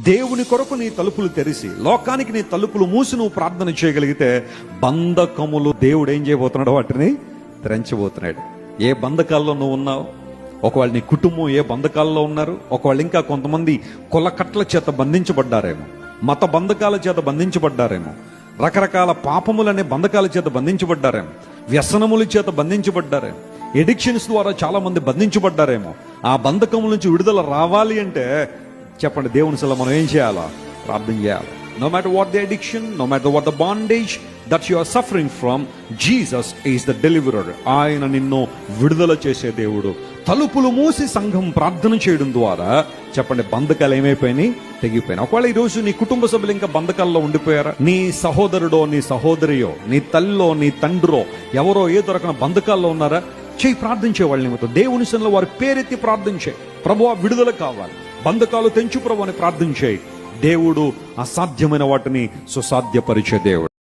దేవుని కొరకు నీ తలుపులు తెరిచి లోకానికి నీ తలుపులు మూసి నువ్వు ప్రార్థన చేయగలిగితే బంధకములు దేవుడు ఏం చేయబోతున్నాడు, వాటిని తెరంచబోతున్నాడు. ఏ బంధకాల్లో నువ్వు ఉన్నావు, ఒకవేళ నీ కుటుంబం ఏ బంధకాల్లో ఉన్నారు, ఒకవేళ ఇంకా కొంతమంది కొలకట్ల చేత బంధించబడ్డారేమో, మత బంధకాల చేత బంధించబడ్డారేమో, రకరకాల పాపములనే బంధకాల చేత బంధించబడ్డారేమో, వ్యసనముల చేత బంధించబడ్డారేమో, ఎడిక్షన్స్ ద్వారా చాలా మంది బంధించబడ్డారేమో. ఆ బంధకముల నుంచి విడుదల రావాలి అంటే చెప్పండి, దేవుని సల మనం ఏం చేయాలా? ప్రార్థన చేయాలి. No matter what the addiction, no matter what the bondage that you are suffering from, Jesus is the deliverer. ఆయన నిన్ను విడుదల చేసే దేవుడు. తలుపులు మూసి సంఘం ప్రార్థన చేయడం ద్వారా చెప్పండి, బంధకాలు ఏమైపోయినాయి? తెగిపోయినాయి. ఒకవేళ ఈరోజు నీ కుటుంబ సభ్యులు ఇంకా బంధకాల్లో ఉండిపోయారా? నీ సహోదరుడో నీ సహోదరియో నీ తల్లో నీ తండ్రో ఎవరో ఏదో రకమైన బంధకాల్లో ఉన్నారా? చేయి, ప్రార్థించే వాళ్ళ నిమిత్తం దేవుని సన్నిధిలో వారి పేరెత్తి ప్రార్థించే, ప్రభువా విడుదల కావాలి, బంధకాలు తెంచు ప్రభు అని ప్రార్థించే. దేవుడు అసాధ్యమైన వాటిని సుసాధ్యపరిచే దేవుడు.